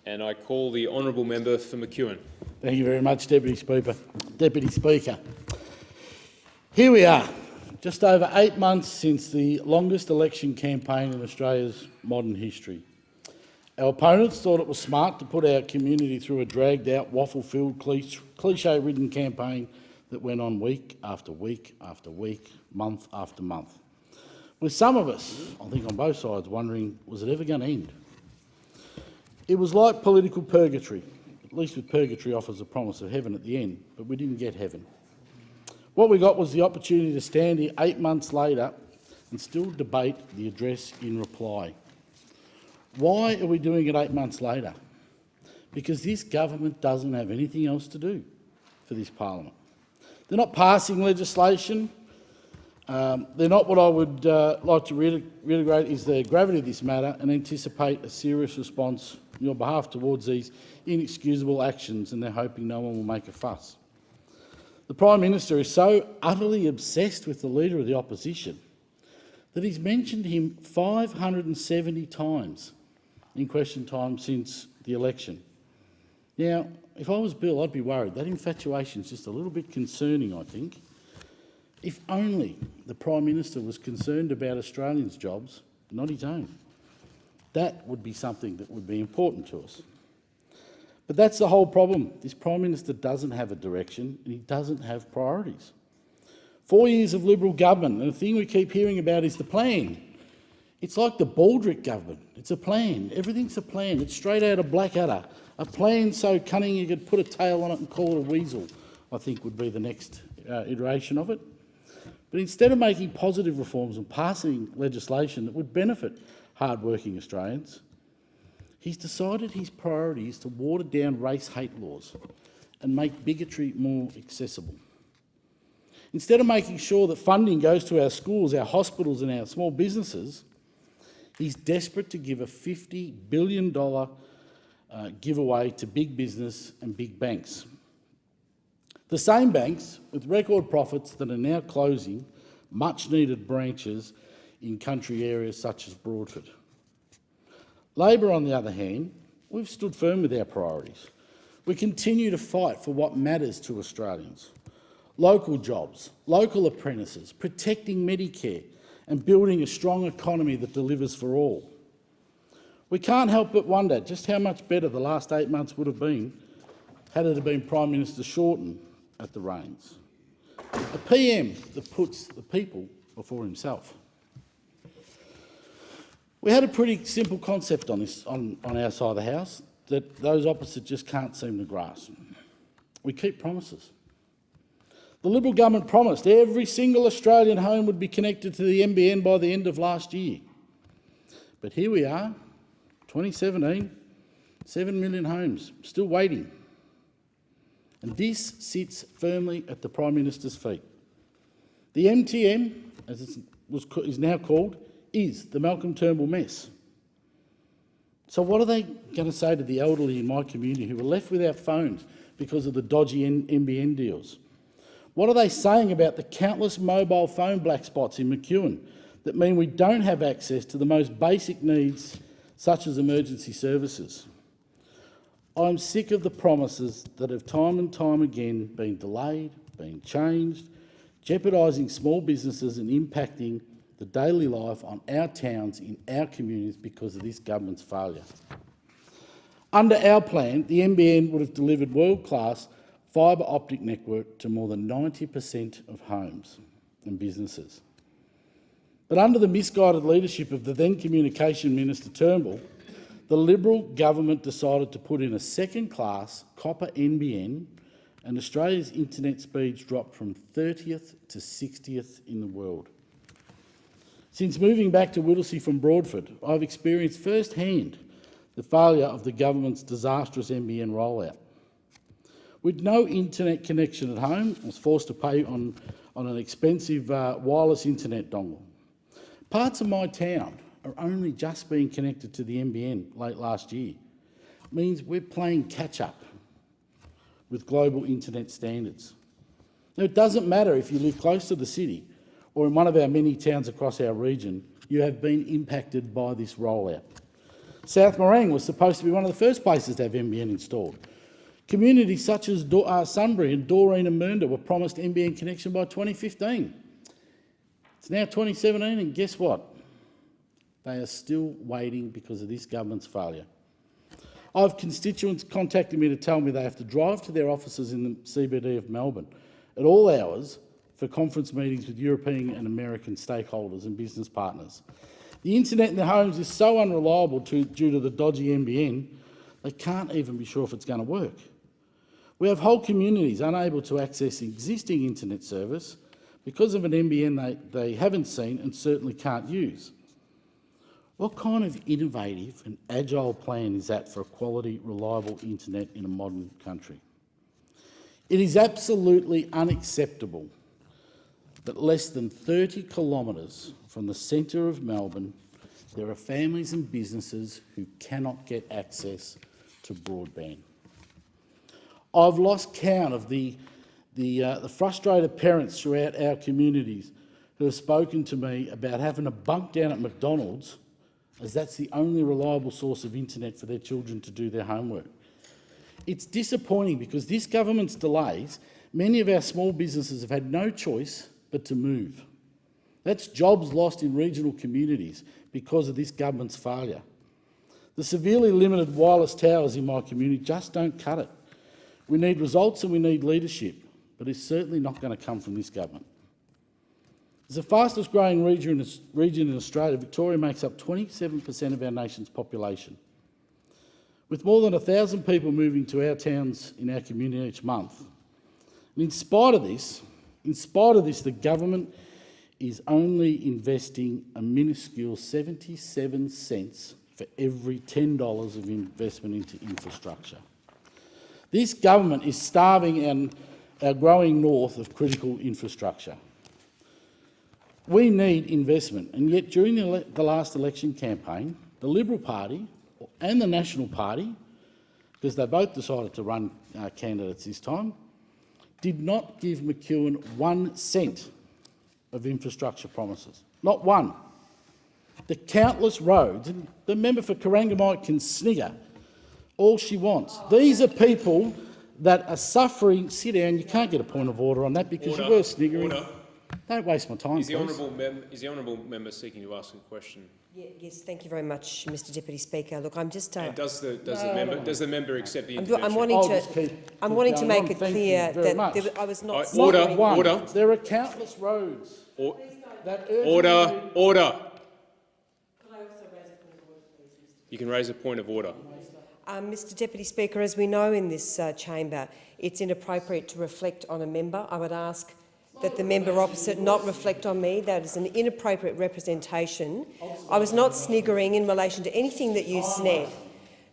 and I call the honourable member for McEwen. Thank you very much, Deputy Speaker. Here we are, just over 8 months since the longest election campaign in Australia's modern history. Our opponents thought it was smart to put our community through a dragged-out, waffle-filled, cliche-ridden campaign that went on week after week after week, month after month. With some of us, I think on both sides, wondering, was it ever going to end? It was like political purgatory. At least with purgatory offers a promise of heaven at the end, but we didn't get heaven. What we got was the opportunity to stand here 8 months later and still debate the address in reply. Why are we doing it 8 months later? Because this government doesn't have anything else to do for this parliament. They're not passing legislation. They're not what I would like to reiterate is the gravity of this matter and anticipate a serious response on your behalf towards these inexcusable actions, and they're hoping no one will make a fuss. The Prime Minister is so utterly obsessed with the Leader of the Opposition that he's mentioned him 570 times in question time since the election. Now, if I was Bill, I'd be worried. That infatuation is just a little bit concerning, I think. If only the Prime Minister was concerned about Australians' jobs, not his own. That would be something that would be important to us. But that's the whole problem. This Prime Minister doesn't have a direction and he doesn't have priorities. 4 years of Liberal government, and the thing we keep hearing about is the plan. It's like the Baldrick government. It's a plan. Everything's a plan. It's straight out of Blackadder. A plan so cunning you could put a tail on it and call it a weasel, I think would be the next iteration of it. But instead of making positive reforms and passing legislation that would benefit hard-working Australians, he's decided his priority is to water down race hate laws and make bigotry more accessible. Instead of making sure that funding goes to our schools, our hospitals and our small businesses, he's desperate to give a $50 billion giveaway to big business and big banks. The same banks with record profits that are now closing much-needed branches in country areas such as Broadford. Labor, on the other hand, we've stood firm with our priorities. We continue to fight for what matters to Australians: local jobs, local apprentices, protecting Medicare and building a strong economy that delivers for all. We can't help but wonder just how much better the last 8 months would have been had it been Prime Minister Shorten at the reins. A PM that puts the people before himself. We had a pretty simple concept on this on our side of the House that those opposite just can't seem to grasp. We keep promises. The Liberal government promised every single Australian home would be connected to the NBN by the end of last year. But here we are, 2017, 7 million homes, still waiting. And this sits firmly at the Prime Minister's feet. The MTM, as it is now called, is the Malcolm Turnbull mess. So what are they going to say to the elderly in my community who were left without phones because of the dodgy NBN deals? What are they saying about the countless mobile phone black spots in McEwen that mean we don't have access to the most basic needs such as emergency services? I'm sick of the promises that have time and time again been delayed, been changed, jeopardising small businesses and impacting the daily life on our towns in our communities because of this government's failure. Under our plan, the NBN would have delivered world-class fibre optic network to more than 90% of homes and businesses. But under the misguided leadership of the then Communication Minister Turnbull, the Liberal government decided to put in a second-class copper NBN, and Australia's internet speeds dropped from 30th to 60th in the world. Since moving back to Whittlesea from Broadford, I've experienced firsthand the failure of the government's disastrous NBN rollout. With no internet connection at home, I was forced to pay on an expensive wireless internet dongle. Parts of my town are only just being connected to the NBN late last year. It means we're playing catch-up with global internet standards. Now, it doesn't matter if you live close to the city or in one of our many towns across our region, you have been impacted by this rollout. South Morang was supposed to be one of the first places to have NBN installed. Communities such as Sunbury and Doreen and Mernda were promised NBN connection by 2015. It's now 2017 and guess what? They are still waiting because of this government's failure. I have constituents contacting me to tell me they have to drive to their offices in the CBD of Melbourne at all hours for conference meetings with European and American stakeholders and business partners. The internet in their homes is so unreliable due to the dodgy NBN, they can't even be sure if it's going to work. We have whole communities unable to access existing internet service because of an NBN they haven't seen and certainly can't use. What kind of innovative and agile plan is that for a quality, reliable internet in a modern country? It is absolutely unacceptable that less than 30 kilometres from the centre of Melbourne, there are families and businesses who cannot get access to broadband. I've lost count of the frustrated parents throughout our communities who have spoken to me about having to bunk down at McDonald's as that's the only reliable source of internet for their children to do their homework. It's disappointing because this government's delays, many of our small businesses have had no choice but to move. That's jobs lost in regional communities because of this government's failure. The severely limited wireless towers in my community just don't cut it. We need results and we need leadership, but it's certainly not going to come from this government. As the fastest growing region in Australia, Victoria makes up 27% of our nation's population. With more than 1,000 people moving to our towns in our community each month. And in spite of this, the government is only investing a minuscule 77 cents for every $10 of investment into infrastructure. This government is starving our growing north of critical infrastructure. We need investment, and yet during the last election campaign, the Liberal Party and the National Party, because they both decided to run candidates this time, did not give McEwen 1 cent of infrastructure promises. Not one. The countless roads, and the member for Corangamite can snigger all she wants. These are people that are suffering. Sit down, you can't get a point of order on that because you were sniggering. Order. Don't waste my time, Is the please. honourable member seeking to ask a question? Yes, thank you very much, Mr Deputy Speaker. Look, I'm just... And does the member accept the intervention? I'm wanting to make it clear that I was not... Order. There are countless roads. Order. You can raise a point of order. Mr Deputy Speaker, as we know in this chamber, it's inappropriate to reflect on a member. I would ask that the member opposite not reflect on me. That is an inappropriate representation. I was not sniggering in relation to anything that you said.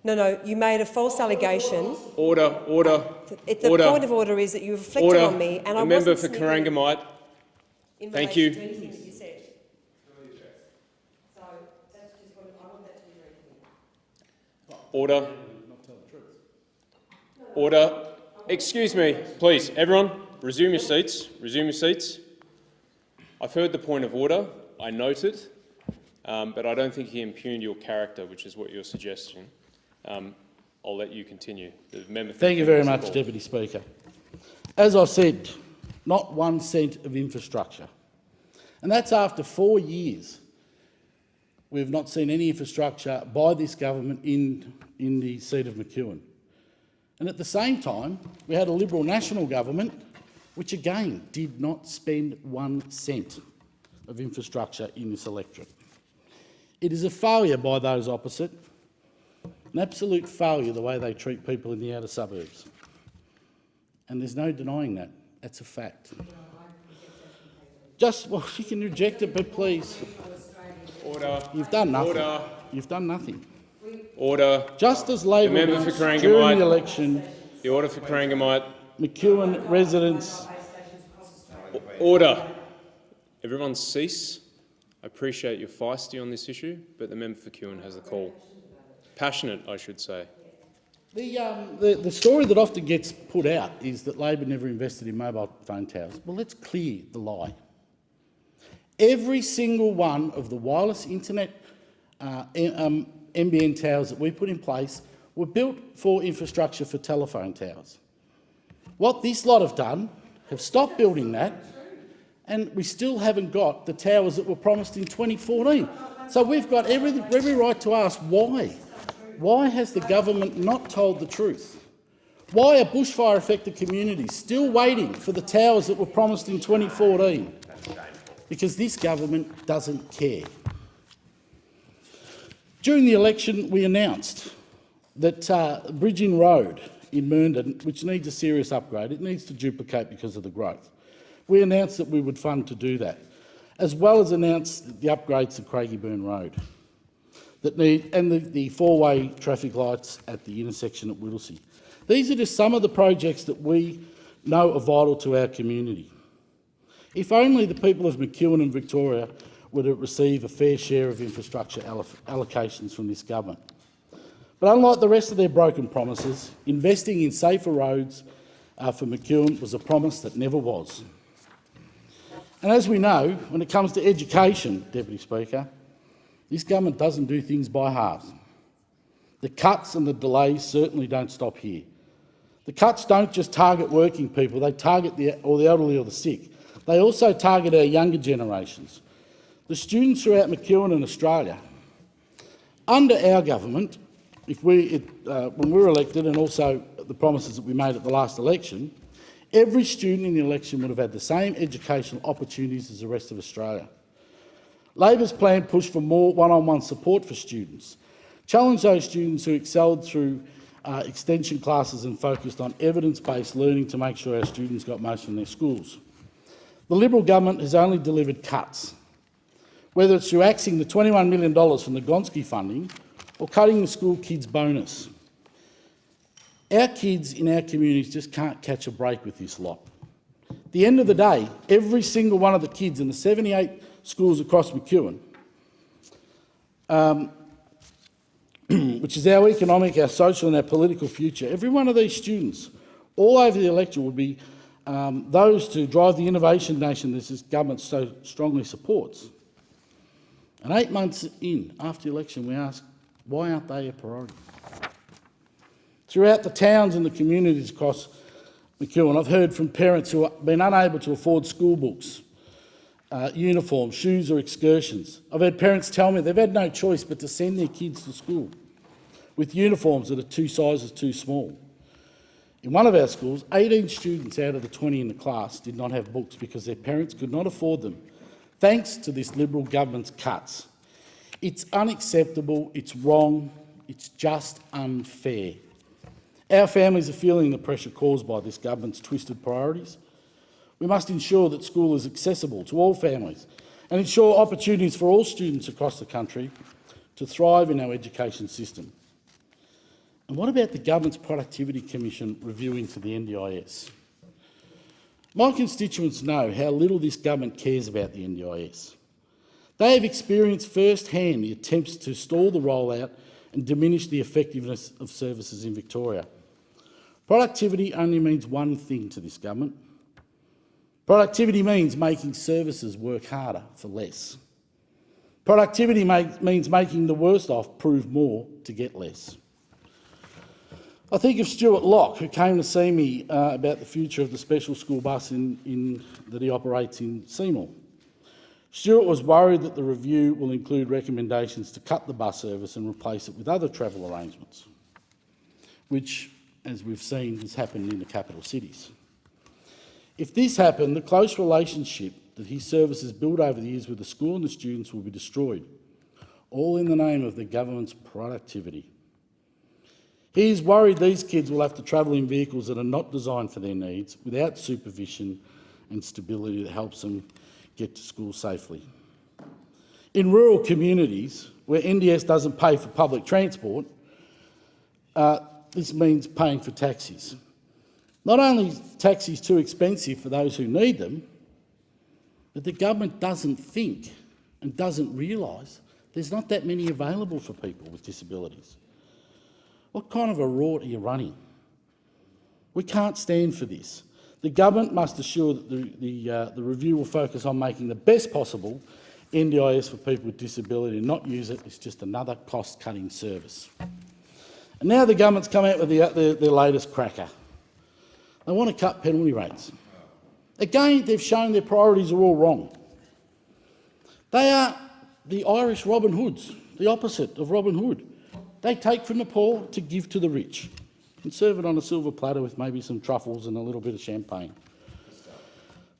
No, you made a false allegation. Order. The point of order is that you reflected on me, and I wasn't member for Corangamite. Thank you. to anything that you said. So that's just what I want that to be very clear. Order. Excuse me, please, everyone. Resume your seats. I've heard the point of order. I note it, but I don't think he impugned your character, which is what you're suggesting. I'll let you continue. The member. Thank you very much, Deputy Speaker. As I said, not 1 cent of infrastructure. And that's after 4 years. We've not seen any infrastructure by this government in the seat of McEwen. And at the same time, we had a Liberal national government which again did not spend 1 cent of infrastructure in this electorate. It is a failure by those opposite, an absolute failure the way they treat people in the outer suburbs. And there's no denying that. That's a fact. Well, you can reject it, but please. Order. You've done nothing. Order. You've done nothing. Order. Just as Labor member for announced during the Corangamite. election, The order for Corangamite. McEwen residents... Order. Everyone cease. I appreciate you're feisty on this issue, but the member for McEwen has the call. Passionate, I should say. The story that often gets put out is that Labor never invested in mobile phone towers. Well, let's clear the lie. Every single one of the wireless internet NBN towers that we put in place were built for infrastructure for telephone towers. What this lot have done, have stopped building that, and we still haven't got the towers that were promised in 2014. So we've got every right to ask why. Why has the government not told the truth? Why are bushfire-affected communities still waiting for the towers that were promised in 2014? Because this government doesn't care. During the election, we announced that Bridging Road in Mernda, which needs a serious upgrade, it needs to duplicate because of the growth. We announced that we would fund to do that, as well as announce the upgrades to Craigieburn Road and the four-way traffic lights at the intersection at Whittlesea. These are just some of the projects that we know are vital to our community. If only the people of McEwen and Victoria were to receive a fair share of infrastructure allocations from this government. But unlike the rest of their broken promises, investing in safer roads for McEwen was a promise that never was. And as we know, when it comes to education, Deputy Speaker, this government doesn't do things by halves. The cuts and the delays certainly don't stop here. The cuts don't just target working people, they target the elderly or the sick. They also target our younger generations, the students throughout McEwen and Australia. Under our government, when we were elected, and also the promises that we made at the last election, every student in the election would have had the same educational opportunities as the rest of Australia. Labor's plan pushed for more one-on-one support for students, challenged those students who excelled through extension classes and focused on evidence-based learning to make sure our students got most from their schools. The Liberal government has only delivered cuts, whether it's through axing the $21 million from the Gonski funding or cutting the school kids' bonus. Our kids in our communities just can't catch a break with this lot. At the end of the day, every single one of the kids in the 78 schools across McEwen, which is our economic, our social and our political future, every one of these students all over the electorate would be those to drive the innovation nation that this government so strongly supports. And 8 months in, after the election, we ask, why aren't they a priority? Throughout the towns and the communities across McEwen, I've heard from parents who have been unable to afford school books, uniforms, shoes or excursions. I've had parents tell me they've had no choice but to send their kids to school with uniforms that are 2 sizes too small. In one of our schools, 18 students out of the 20 in the class did not have books because their parents could not afford them, thanks to this Liberal government's cuts. It's unacceptable, it's wrong, it's just unfair. Our families are feeling the pressure caused by this government's twisted priorities. We must ensure that school is accessible to all families and ensure opportunities for all students across the country to thrive in our education system. And what about the government's Productivity Commission review into the NDIS? My constituents know how little this government cares about the NDIS. They have experienced firsthand the attempts to stall the rollout and diminish the effectiveness of services in Victoria. Productivity only means one thing to this government. Productivity means making services work harder for less. Productivity means making the worst off prove more to get less. I think of Stuart Locke, who came to see me about the future of the special school bus that he operates in Seymour. Stuart was worried that the review will include recommendations to cut the bus service and replace it with other travel arrangements, which, as we've seen, has happened in the capital cities. If this happened, the close relationship that his services built over the years with the school and the students will be destroyed, all in the name of the government's productivity. He is worried these kids will have to travel in vehicles that are not designed for their needs, without supervision and stability that helps them get to school safely. In rural communities, where NDS doesn't pay for public transport, this means paying for taxis. Not only is taxis too expensive for those who need them, but the government doesn't think and doesn't realise there's not that many available for people with disabilities. What kind of a rort are you running? We can't stand for this. The government must assure that the review will focus on making the best possible NDIS for people with disability and not use it is just another cost-cutting service. And now the government's come out with their latest cracker. They want to cut penalty rates. Again, they've shown their priorities are all wrong. They are the Irish Robin Hoods, the opposite of Robin Hood. They take from the poor to give to the rich and serve it on a silver platter with maybe some truffles and a little bit of champagne.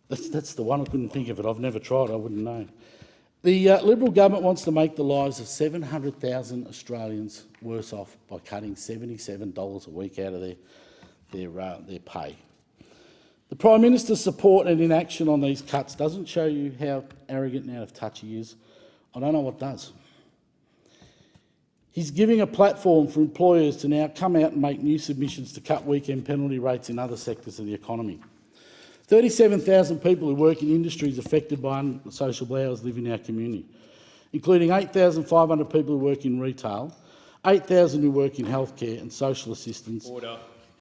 That's the one. I couldn't think of it. I've never tried. I wouldn't know. The Liberal government wants to make the lives of 700,000 Australians worse off by cutting $77 a week out of their pay. The Prime Minister's support and inaction on these cuts doesn't show you how arrogant and out of touch he is. I don't know what does. He's giving a platform for employers to now come out and make new submissions to cut weekend penalty rates in other sectors of the economy. 37,000 people who work in industries affected by unsociable hours live in our community, including 8,500 people who work in retail, 8,000 who work in healthcare and social assistance, Order.